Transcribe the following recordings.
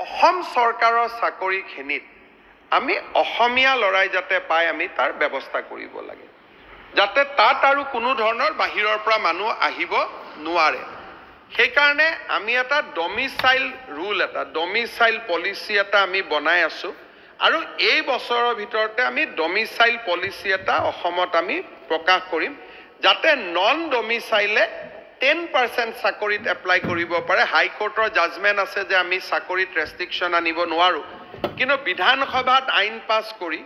অসম চৰকাৰৰ চাকৰিখিনিত আমি অসমীয়া লৰাই যাতে পায় আমি তাৰ ব্যৱস্থা কৰিব লাগে যাতে তাত আৰু কোনো ধৰণৰ বাহিৰৰ পৰা মানুহ আহিব নোৱাৰে সেইকাৰণে আমি এটা ডমিসাইল ৰুল এটা ডমিসাইল পলিচি এটা আমি বনাই আছো আৰু এই বছৰৰ ভিতৰতে আমি ডমিসাইল পলিচি এটা অসমত আমি প্ৰকাশ কৰিম যাতে নন ডমিসাইলে 10% চাকৰিত এপ্লাই কৰিব পাৰে হাইকোৰ্টৰ জাজমেন্ট আছে যে আমি চাকৰিত ৰেষ্ট্ৰিকশন আনিব নোৱাৰো কিন্তু বিধানসভাত আইন পাস কৰি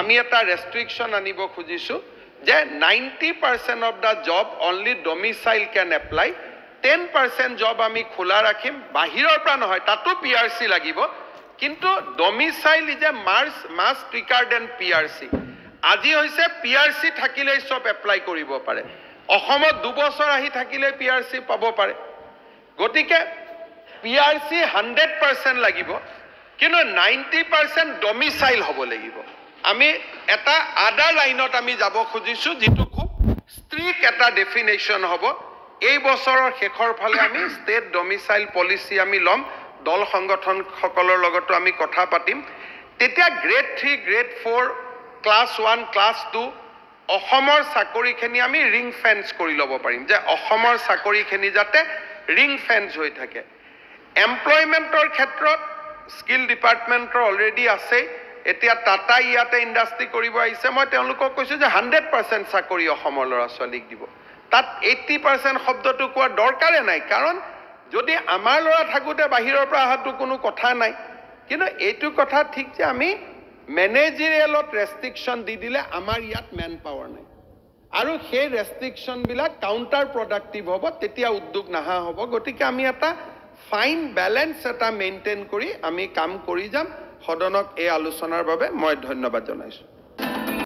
আমি এটা ৰেষ্ট্ৰিকশন আনিব খুজিছো যে 90% of the job only domicile can apply 10% job আমি খোলা ৰাখিম বাহিৰৰ পৰা নহয় তাতো পিআৰসি লাগিব কিন্তু domicile is a must record and PRC আজি হৈছে পিআৰসি থাকিলে সব এপ্লাই কৰিব পাৰে অসমত 2 বছৰ আহি থাকিলে পিআৰসি পাব পাৰে গতিকে পিআৰসি 100% লাগিব কিন্তু 90% ডমিসাইল হ'ব লাগিব আমি এটা আদাৰ লাইনত আমি যাব খুজিছো যেটো খুব ষ্ট্ৰিক্ট এটা ডেফিনেশন হ'ব এই বছৰৰ শেষৰ ফালে আমি ষ্টেট ডমিসাইল পলিচি আমি লম দল সংগঠন সকলৰ লগতো আমি কথা পাতিম তেতিয়া গ্ৰেড 3 গ্ৰেড 4 ক্লাস 1 ক্লাস 2 অসমৰ চাকৰিখিনি আমি ৰিং ফেন্স কৰি ল'ব পাৰিম যে অসমৰ চাকৰিখিনি যাতে ৰিং ফেন্স হৈ থাকে এমপ্লয়মেন্টৰ ক্ষেত্ৰত স্কিল ডিপাৰ্টমেন্টৰ অলৰেডি আছে এতিয়া টাটা ইয়াতে ইন্ডাষ্ট্ৰি কৰিব আহিছে মই তেওঁলোকক কৈছো যে 100% চাকৰি অসমৰ ল'ৰা ছোৱালীক দিব তাত 80% শব্দটো কোৱা দৰকাৰে নাই কাৰণ যদি আমাৰ ল'ৰা থাকোতে বাহিৰৰ পৰা আহাটো কোনো কথা নাই কিন্তু এইটো কথা ঠিক যে আমি ম্যানেজাৰিয়েলত ৰেষ্ট্ৰিকশন দি দিলে আমাৰ ইয়াত ম্যান পাৱাৰ নাই আৰু সেই ৰেষ্ট্ৰিকশন বিলাক কাউন্টাৰ প্ৰডাক্টিভ হ'ব তেতিয়া উদ্যোগ নাহা হ'ব গতিকে আমি এটা ফাইন ব্যালেন্স এটা মেইনটেইন কৰি আমি কাম কৰি যাম সদনক এই আলোচনাৰ বাবে মই ধন্যবাদ জনাইছো